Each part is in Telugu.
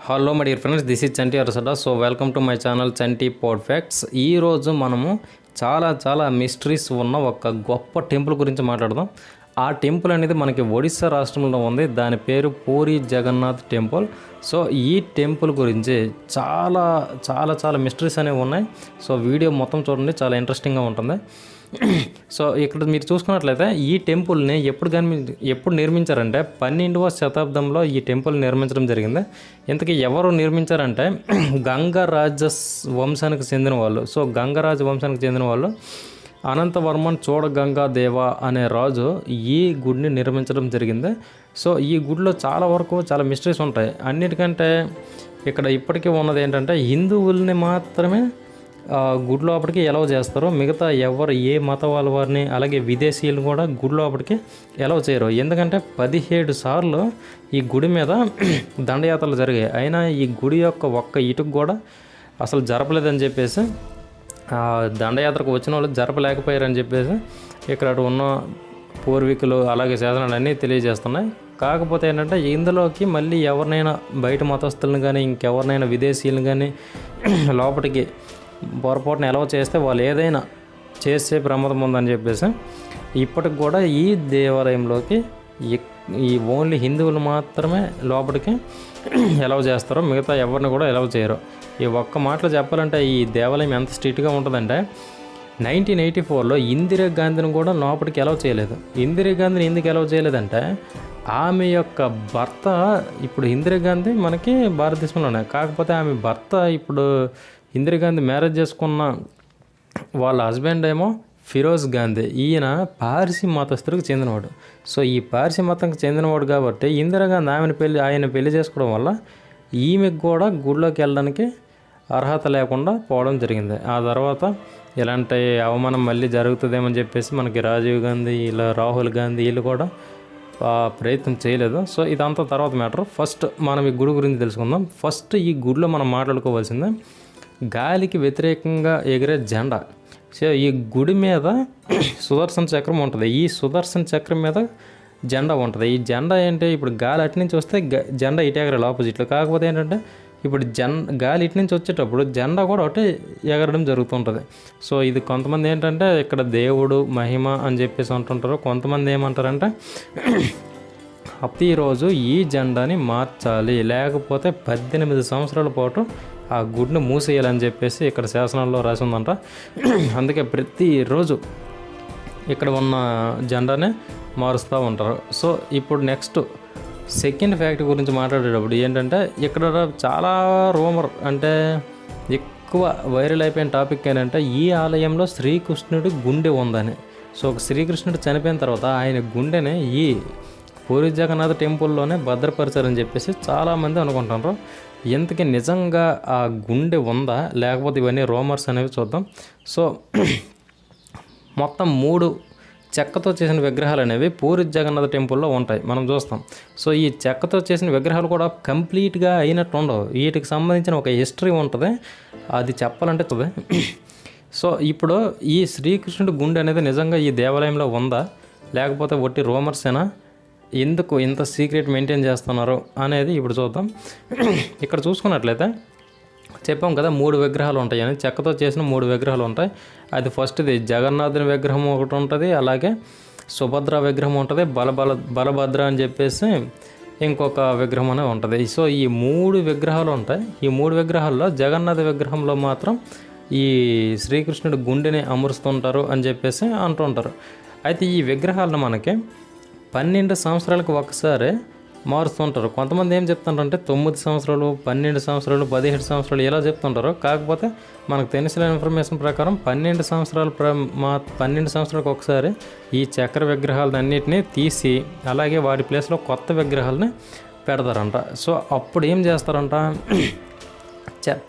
Hello my dear friends, this is Chanti Arasada. So welcome to my channel Chanti pad facts. ఈరోజు మనము చాలా మిస్టరీస్ ఉన్న ఒక గొప్ప టెంపుల్ గురించి మాట్లాడదాం. ఆ టెంపుల్ అనేది మనకి ఒడిస్సా రాష్ట్రంలో ఉంది. దాని పేరు పూరి జగన్నాథ్ టెంపుల్. సో ఈ టెంపుల్ గురించి చాలా మిస్టరీస్ అనేవి ఉన్నాయి. సో వీడియో మొత్తం చూడండి, చాలా ఇంట్రెస్టింగ్గా ఉంటుంది. సో ఇక్కడ మీరు చూసుకున్నట్లయితే ఈ టెంపుల్ని ఎప్పుడు నిర్మించారంటే 12వ శతాబ్దంలో ఈ టెంపుల్ నిర్మించడం జరిగింది. ఇంతకీ ఎవరు నిర్మించారంటే గంగరాజ వంశానికి చెందిన వాళ్ళు. సో గంగరాజ వంశానికి చెందిన వాళ్ళు అనంతవర్మన్ చూడగంగాదేవ అనే రాజు ఈ గుడిని నిర్మించడం జరిగింది. సో ఈ గుడిలో చాలా మిస్టరీస్ ఉంటాయి. అన్నిటికంటే ఇక్కడ ఇప్పటికీ ఉన్నది ఏంటంటే హిందువుల్ని మాత్రమే గుడి లోపలికి ఎలవ్ చేస్తారు. మిగతా ఎవరు ఏ మత వాళ్ళ వారిని అలాగే విదేశీయులు కూడా గుడి లోపలికి ఎలవ్ చేయరు. ఎందుకంటే 17 సార్లు ఈ గుడి మీద దండయాత్రలు జరిగాయి. అయినా ఈ గుడి యొక్క ఒక్క ఇటుకు కూడా అసలు జరపలేదని చెప్పేసి, దండయాత్రకు వచ్చిన వాళ్ళు జరపలేకపోయారని చెప్పేసి ఇక్కడ ఉన్న పూర్వీకులు అలాగే శాసనాలు అన్నీ తెలియజేస్తున్నాయి. కాకపోతే ఏంటంటే ఇందులోకి మళ్ళీ ఎవరినైనా బయట మతస్థులను కానీ ఇంకెవరినైనా విదేశీయులను కానీ లోపలికి పొరపాటున ఎలవ చేస్తే వాళ్ళు ఏదైనా చేసే ప్రమాదం ఉందని చెప్పేసి ఇప్పటికి కూడా ఈ దేవాలయంలోకి ఈ ఓన్లీ హిందువులు మాత్రమే లోపలికి ఎలవ చేస్తారు. మిగతా ఎవరిని కూడా ఎలవ చేయరు. ఈ ఒక్క మాటలో చెప్పాలంటే ఈ దేవాలయం ఎంత స్ట్రిక్ట్గా ఉంటుందంటే 1984లో ఇందిరాగాంధీని కూడా లోపలికి ఎలవ చేయలేదు. ఇందిరాగాంధీని ఎందుకు ఎలవ చేయలేదంటే ఆమె యొక్క భర్త, ఇప్పుడు ఇందిరాగాంధీ మనకి భారతదేశంలోనే, కాకపోతే ఆమె భర్త ఇప్పుడు ఇందిరాగాంధీ మ్యారేజ్ చేసుకున్న వాళ్ళ హస్బెండ్ ఏమో ఫిరోజ్ గాంధీ. ఈయన పార్సీ మతస్థుడికి చెందినవాడు. సో ఈ పార్సీ మతంకి చెందినవాడు కాబట్టి ఇందిరాగాంధీ ఆయన పెళ్లి చేసుకోవడం వల్ల ఈమెకు కూడా గుడిలోకి వెళ్ళడానికి అర్హత లేకుండా పోవడం జరిగింది. ఆ తర్వాత ఇలాంటి అవమానం మళ్ళీ జరుగుతుందేమని చెప్పేసి మనకి రాజీవ్ గాంధీ రాహుల్ గాంధీ వీళ్ళు కూడా ప్రయత్నం చేయలేదు. సో ఇదంతా తర్వాత మ్యాటర్. ఫస్ట్ మనం ఈ గుడి గురించి తెలుసుకుందాం. ఫస్ట్ ఈ గుడిలో మనం మాట్లాడుకోవాల్సిందే గాలికి వ్యతిరేకంగా ఎగిరే జెండా. సో ఈ గుడి మీద సుదర్శన చక్రం ఉంటుంది. ఈ సుదర్శన చక్రం మీద జెండా ఉంటుంది. ఈ జెండా ఏంటి, ఇప్పుడు గాలి అటు నుంచి వస్తే జెండా ఇటు ఎగరాలి ఆపోజిట్లో. కాకపోతే ఏంటంటే ఇప్పుడు గాలి ఇటు నుంచి వచ్చేటప్పుడు జెండా కూడా ఒకటి ఎగరడం జరుగుతుంటుంది. సో ఇది కొంతమంది ఏంటంటే ఇక్కడ దేవుడు మహిమ అని చెప్పేసి అంటుంటారు. కొంతమంది ఏమంటారంటే ప్రతిరోజు ఈ జెండాని మార్చాలి, లేకపోతే 18 సంవత్సరాల పాటు ఆ గుడిని మూసేయాలని చెప్పేసి ఇక్కడ శాసనాల్లో రాసి ఉందంట. అందుకే ప్రతిరోజు ఇక్కడ ఉన్న జెండానే మారుస్తూ ఉంటారు. సో ఇప్పుడు నెక్స్ట్ సెకండ్ ఫ్యాక్ట్ గురించి మాట్లాడేటప్పుడు ఏంటంటే ఇక్కడ చాలా రూమర్, అంటే ఎక్కువ వైరల్ అయిపోయిన టాపిక్ ఏంటంటే ఈ ఆలయంలో శ్రీకృష్ణుడి గుండె ఉందని. సో శ్రీకృష్ణుడు చనిపోయిన తర్వాత ఆయన గుండెని ఈ పూరి జగన్నాథ్ టెంపుల్లోనే భద్రపరిచారని చెప్పేసి చాలామంది అనుకుంటున్నారు. ఇంతకీ నిజంగా ఆ గుండె ఉందా లేకపోతే ఇవన్నీ రూమర్స్ అనేవి చూద్దాం. సో మొత్తం 3 చెక్కతో చేసిన విగ్రహాలు అనేవి పూరి జగన్నాథ్ టెంపుల్లో ఉంటాయి, మనం చూస్తాం. సో ఈ చెక్కతో చేసిన విగ్రహాలు కూడా కంప్లీట్గా అయినట్టు ఉండవు. వీటికి సంబంధించిన ఒక హిస్టరీ ఉంటుంది, అది చెప్పాలంటే సో ఇప్పుడు ఈ శ్రీకృష్ణుడి గుండె అనేది నిజంగా ఈ దేవాలయంలో ఉందా లేకపోతే ఒట్టి రూమర్సేనా, ఎందుకు ఇంత సీక్రెట్ మెయింటైన్ చేస్తున్నారు అనేది ఇప్పుడు చూద్దాం. ఇక్కడ చూసుకున్నట్లయితే చెప్పాం కదా 3 విగ్రహాలు ఉంటాయని, చెక్కతో చేసిన 3 విగ్రహాలు ఉంటాయి. అది ఫస్ట్ది జగన్నాథుని విగ్రహం ఒకటి ఉంటుంది, అలాగే సుభద్ర విగ్రహం ఉంటుంది, బలభద్ర అని చెప్పేసి ఇంకొక విగ్రహం అనేది ఉంటుంది. సో ఈ 3 విగ్రహాలు ఉంటాయి. ఈ 3 విగ్రహాల్లో జగన్నాథ విగ్రహంలో మాత్రం ఈ శ్రీకృష్ణుడి గుండెని అమరుస్తుంటారు అని చెప్పేసి అంటుంటారు. అయితే ఈ విగ్రహాలను మనకి 12 సంవత్సరాలకు ఒకసారి మారుస్తుంటారు. కొంతమంది ఏం చెప్తుంటారంటే 9 సంవత్సరాలు, 12 సంవత్సరాలు, 17 సంవత్సరాలు ఇలా చెప్తుంటారు. కాకపోతే మనకు తెలిసిన ఇన్ఫర్మేషన్ ప్రకారం 12 సంవత్సరాలకు ఒకసారి ఈ చక్ర విగ్రహాలన్నింటినీ తీసి అలాగే వాటి ప్లేస్లో కొత్త విగ్రహాలని పెడతారంట. సో అప్పుడు ఏం చేస్తారంట,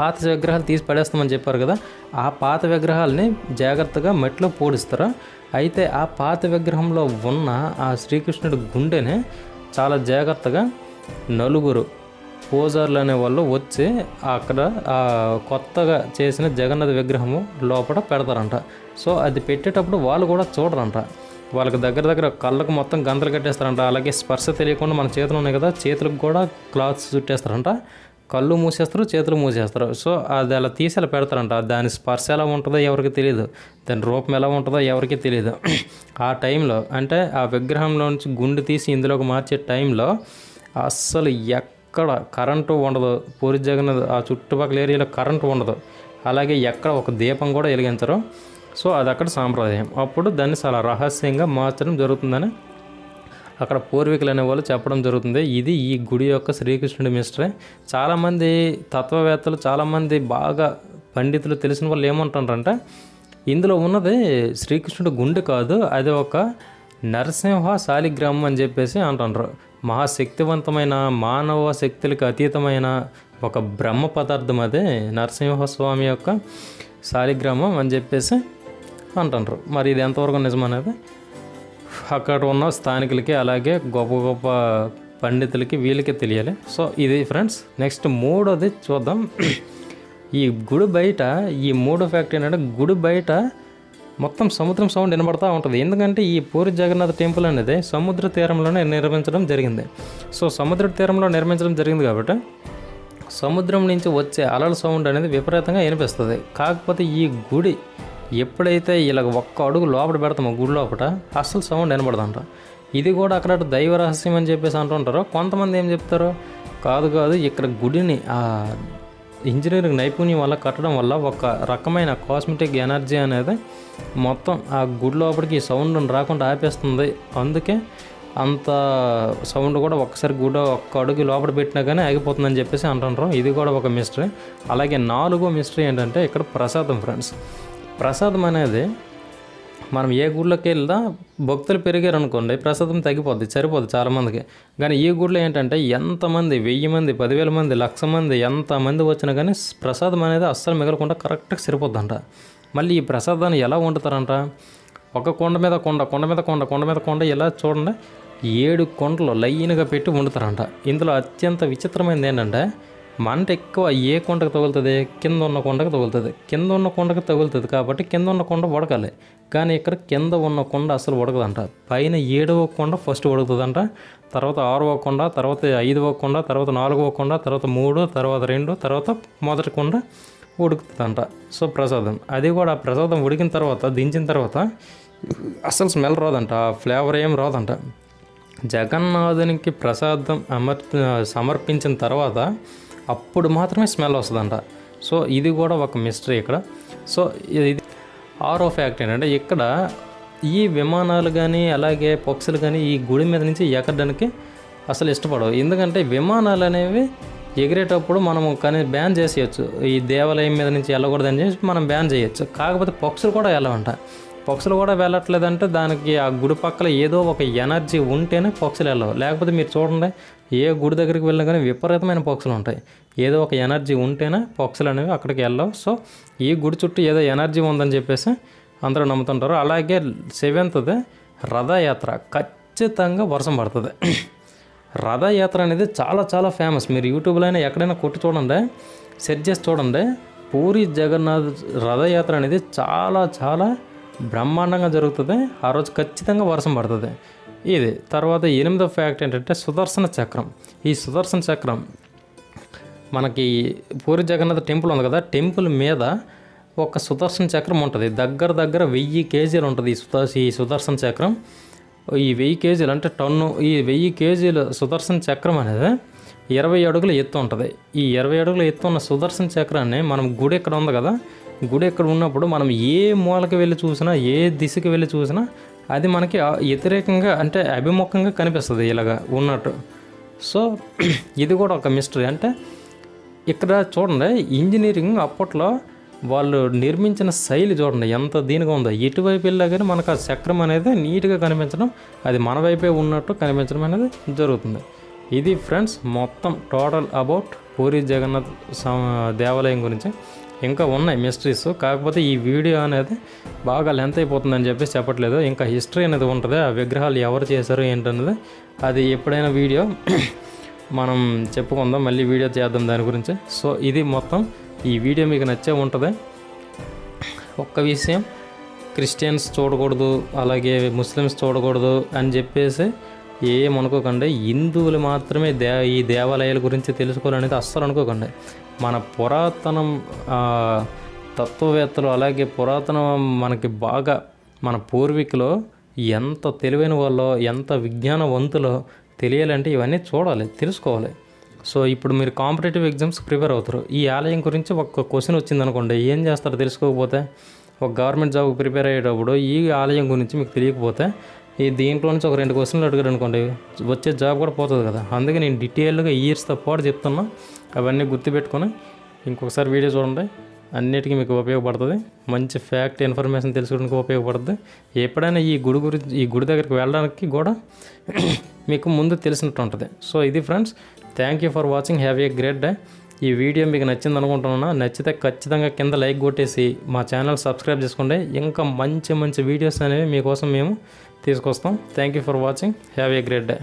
పాత విగ్రహాలు తీసి పడేస్తామని చెప్పారు కదా, ఆ పాత విగ్రహాలని జాగ్రత్తగా మట్టిలో పూడిస్తారు. అయితే ఆ పాత విగ్రహంలో ఉన్న ఆ శ్రీకృష్ణుడి గుండెని చాలా జాగ్రత్తగా 4 పూజారులు అనే వాళ్ళు వచ్చి అక్కడ ఆ కొత్తగా చేసిన జగన్నాథ విగ్రహము లోపల పెడతారంట. సో అది పెట్టేటప్పుడు వాళ్ళు కూడా చూడరంట, వాళ్ళకి దగ్గర కళ్ళకు మొత్తం గంతలు కట్టేస్తారంట. అలాగే స్పర్శ తెలియకుండా మన చేతులు ఉన్నాయి కదా, చేతులకు కూడా క్లాత్స్ చుట్టేస్తారంట. కళ్ళు మూసేస్తారు, చేతులు మూసేస్తారు. సో అది అలా తీసి అలా పెడతారంట. దాని స్పర్శ ఎలా ఉంటుందో ఎవరికి తెలియదు, దాని రూపం ఎలా ఉంటుందో ఎవరికి తెలియదు. ఆ టైంలో అంటే ఆ విగ్రహంలో నుంచి గుండు తీసి ఇందులోకి మార్చే టైంలో అస్సలు ఎక్కడ కరెంటు ఉండదు. పూరి జగన్నాథ్ ఆ చుట్టుపక్కల ఏరియాలో కరెంటు ఉండదు. అలాగే ఎక్కడ ఒక దీపం కూడా వెలిగించరు. సో అది అక్కడ సాంప్రదాయం. అప్పుడు దాన్ని చాలా రహస్యంగా మార్చడం జరుగుతుందని అక్కడ పూర్వీకులు అనేవాళ్ళు చెప్పడం జరుగుతుంది. ఇది ఈ గుడి యొక్క శ్రీకృష్ణుడి మిస్టరీ. చాలామంది తత్వవేత్తలు, చాలామంది బాగా పండితులు తెలిసిన వాళ్ళు ఏమంటారంటే ఇందులో ఉన్నది శ్రీకృష్ణుడి గుండె కాదు, అది ఒక నరసింహ శాలిగ్రామం అని చెప్పేసి అంటారు. మహాశక్తివంతమైన మానవ శక్తులకు అతీతమైన ఒక బ్రహ్మ పదార్థం అదే నరసింహస్వామి యొక్క శాలిగ్రామం అని చెప్పేసి అంటారు. మరి ఇది ఎంతవరకు నిజమనేది అక్కడ ఉన్న స్థానికులకి అలాగే గొప్ప గొప్ప పండితులకి వీళ్ళకి తెలియాలి. సో ఇది ఫ్రెండ్స్. నెక్స్ట్ మూడోది చూద్దాం. ఈ గుడి బయట ఈ మూడో ఫ్యాక్ట్ ఏంటంటే గుడి బయట మొత్తం సముద్రం సౌండ్ వినబడతా ఉంటుంది. ఎందుకంటే ఈ పూరి జగన్నాథ్ టెంపుల్ అనేది సముద్ర తీరంలోనే నిర్మించడం జరిగింది. సో సముద్ర తీరంలో నిర్మించడం జరిగింది కాబట్టి సముద్రం నుంచి వచ్చే అలల సౌండ్ అనేది విపరీతంగా వినిపిస్తుంది. కాకపోతే ఈ గుడి ఎప్పుడైతే ఇలా ఒక్క అడుగు లోపల పెడతామో గుడి లోపల అస్సలు సౌండ్ వినబడదంట. ఇది కూడా అక్కడ దైవ రహస్యం అని చెప్పేసి అంటుంటారు. కొంతమంది ఏం చెప్తారు, కాదు ఇక్కడ గుడిని ఆ ఇంజనీరింగ్ నైపుణ్యం వల్ల కట్టడం వల్ల ఒక రకమైన కాస్మెటిక్ ఎనర్జీ అనేది మొత్తం ఆ గుడి లోపలికి సౌండ్ రాకుండా ఆపేస్తుంది. అందుకే అంత సౌండ్ కూడా ఒక్కసారి గుడి ఒక్క అడుగు లోపల పెట్టినా కానీ ఆగిపోతుందని చెప్పేసి అంటుంటారు. ఇది కూడా ఒక మిస్టరీ. అలాగే 4వ మిస్టరీ ఏంటంటే ఇక్కడ ప్రసాదం ఫ్రెండ్స్. ప్రసాదం అనేది మనం ఏ గుడిలోకి వెళ్దా భక్తులు పెరిగారు అనుకోండి, ప్రసాదం తగ్గిపోద్ది, సరిపోద్ది చాలామందికి. కానీ ఈ గుడిలో ఏంటంటే ఎంతమంది 1000 మంది 10,000 మంది 1,00,000 మంది ఎంతమంది వచ్చినా కానీ ప్రసాదం అనేది అస్సలు మిగలకుండా కరెక్ట్గా సరిపోద్దంట. మళ్ళీ ఈ ప్రసాదాన్ని ఎలా వండుతారంట, ఒక కొండ మీద కొండ, కొండ మీద కొండ, కొండ మీద కొండ ఇలా చూడండి 7 కొండలు లైన్గా పెట్టి వండుతారంట. ఇందులో అత్యంత విచిత్రమైనది ఏంటంటే మంట ఎక్కువ ఏ కొండకు తగులుతుంది, కింద ఉన్న కొండకు తగులుతుంది. కింద ఉన్న కొండకు తగులుతుంది కాబట్టి కింద ఉన్న కొండ ఉడకాలి. కానీ ఇక్కడ కింద ఉన్న కొండ అసలు ఉడకదంట. పైన 7వ కొండ ఫస్ట్ ఉడుకుతుందంట, తర్వాత 6వ కొండ, తర్వాత 5వ కొండ, తర్వాత 4వ కొండ, తర్వాత 3, తర్వాత 2, తర్వాత మొదటి కొండ ఉడుకుతుందంట. సో ప్రసాదం అది కూడా ప్రసాదం ఉడికిన తర్వాత దించిన తర్వాత అసలు స్మెల్ రాదంట, ఫ్లేవర్ ఏం రాదంట. జగన్నాథునికి ప్రసాదం సమర్పించిన తర్వాత అప్పుడు మాత్రమే స్మెల్ వస్తుందంట. సో ఇది కూడా ఒక మిస్టరీ ఇక్కడ. సో ఇది 6వ ఫ్యాక్ట్ ఏంటంటే ఇక్కడ ఈ విమానాలు కానీ అలాగే పక్షులు కానీ ఈ గుడి మీద నుంచి ఎక్కడానికి అసలు ఇష్టపడవు. ఎందుకంటే విమానాలు అనేవి ఎగిరేటప్పుడు మనము కానీ బ్యాన్ చేసేయచ్చు, ఈ దేవాలయం మీద నుంచి వెళ్ళకూడదని చెప్పి మనం బ్యాన్ చేయొచ్చు. కాకపోతే పక్షులు కూడా వెళ్ళవంట. పక్షులు కూడా వెళ్ళట్లేదంటే దానికి ఆ గుడి పక్కల ఏదో ఒక ఎనర్జీ ఉంటేనే పక్షులు వెళ్ళవు. లేకపోతే మీరు చూడండి ఏ గుడి దగ్గరికి వెళ్ళినా కానీ విపరీతమైన పక్షులు ఉంటాయి. ఏదో ఒక ఎనర్జీ ఉంటేనే పక్షులు అనేవి అక్కడికి వెళ్ళవు. సో ఈ గుడి చుట్టూ ఏదో ఎనర్జీ ఉందని చెప్పేసి అందరూ నమ్ముతుంటారు. అలాగే 7th రథయాత్ర ఖచ్చితంగా వర్షం పడుతుంది. రథయాత్ర అనేది చాలా చాలా ఫేమస్. మీరు యూట్యూబ్లో అయినా ఎక్కడైనా కొట్టి చూడండి, సెర్చ్ చేసి చూడండి. పూరి జగన్నాథ్ రథయాత్ర అనేది చాలా చాలా బ్రహ్మాండంగా జరుగుతుంది. ఆ రోజు ఖచ్చితంగా వర్షం పడుతుంది. ఇది తర్వాత 8వ ఫ్యాక్ట్ ఏంటంటే సుదర్శన చక్రం. ఈ సుదర్శన చక్రం మనకి పూరి జగన్నాథ్ టెంపుల్ ఉంది కదా, టెంపుల్ మీద ఒక సుదర్శన చక్రం ఉంటుంది. దగ్గర 1000 కేజీలు ఉంటుంది ఈ సుదర్శన చక్రం. ఈ 1000 కేజీలు అంటే టన్ను. ఈ 1000 కేజీల సుదర్శన చక్రం అనేది 20 అడుగుల ఎత్తు ఉంటుంది. ఈ 20 అడుగుల ఎత్తు ఉన్న సుదర్శన చక్రాన్ని మనం గుడి ఎక్కడ ఉంది కదా, గుడి ఎక్కడ ఉన్నప్పుడు మనం ఏ మూలకి వెళ్ళి చూసినా, ఏ దిశకి వెళ్ళి చూసినా అది మనకి వ్యతిరేకంగా అంటే అభిముఖంగా కనిపిస్తుంది ఇలాగా ఉన్నట్టు. సో ఇది కూడా ఒక మిస్టరీ. అంటే ఇక్కడ చూడండి ఇంజనీరింగ్ అప్పట్లో వాళ్ళు నిర్మించిన శైలి చూడండి ఎంత దీనిగా ఉందో. ఎటువైపు వెళ్ళా కానీ మనకు ఆ చక్రం అనేది నీట్గా కనిపించడం, అది మన వైపే ఉన్నట్టు కనిపించడం అనేది జరుగుతుంది. ఇది ఫ్రెండ్స్ మొత్తం టోటల్ అబౌట్ పూరి జగన్నాథ్ దేవాలయం గురించి. ఇంకా ఉన్నాయి మిస్టరీస్, కాకపోతే ఈ వీడియో అనేది బాగా లెంత్ అయిపోతుందని చెప్పేసి చెప్పట్లేదు. ఇంకా హిస్టరీ అనేది ఉంటుంది, ఆ విగ్రహాలు ఎవరు చేశారు ఏంటనేది అది ఎప్పుడైనా వీడియో మనం చెప్పుకుందాం, మళ్ళీ వీడియో చేద్దాం దాని గురించి. సో ఇది మొత్తం ఈ వీడియో మీకు నచ్చే ఉంటుంది. ఒక్క విషయం, క్రిస్టియన్స్ చూడకూడదు అలాగే ముస్లిమ్స్ చూడకూడదు అని చెప్పేసి ఏమనుకోకండి. హిందువులు మాత్రమే ఈ దేవాలయాల గురించి తెలుసుకోవాలనేది అస్సలు అనుకోకండి. మన పురాతనం తత్వవేత్తలు అలాగే పురాతన మనకి బాగా మన పూర్వీకులు ఎంత తెలివైన వాళ్ళో ఎంత విజ్ఞానవంతులో తెలియాలంటే ఇవన్నీ చూడాలి, తెలుసుకోవాలి. సో ఇప్పుడు మీరు కాంపిటేటివ్ ఎగ్జామ్స్ ప్రిపేర్ అవుతారు. ఈ ఆలయం గురించి ఒక క్వశ్చన్ వచ్చిందనుకోండి, ఏం చేస్తారు తెలుసుకోకపోతే? ఒక గవర్నమెంట్ జాబ్కి ప్రిపేర్ అయ్యేటప్పుడు ఈ ఆలయం గురించి మీకు తెలియకపోతే దీంట్లో నుంచి ఒక 2 క్వశ్చన్లు అడిగారు అనుకోండి, వచ్చే జాబ్ కూడా పోతుంది కదా. అందుకే నేను డీటెయిల్గా ఇయర్స్తో పాటు చెప్తున్నా. అవన్నీ గుర్తుపెట్టుకొని ఇంకొకసారి వీడియో చూడండి, అన్నిటికీ మీకు ఉపయోగపడుతుంది. మంచి ఫ్యాక్ట్ ఇన్ఫర్మేషన్ తెలుసుకోవడానికి ఉపయోగపడుతుంది. ఎప్పుడైనా ఈ గుడి దగ్గరికి వెళ్ళడానికి కూడా మీకు ముందు తెలిసినట్టు ఉంటుంది. సో ఇది friends, thank you for watching. Have a great day. ఈ వీడియో మీకు నచ్చింది అనుకుంటున్నా. నచ్చితే ఖచ్చితంగా కింద లైక్ కొట్టేసి మా ఛానల్ సబ్స్క్రైబ్ చేసుకోండి. ఇంకా మంచి వీడియోస్ అనేవి మీకోసం మేము తీసుకొస్తాం. Thank you for watching. Have a great day.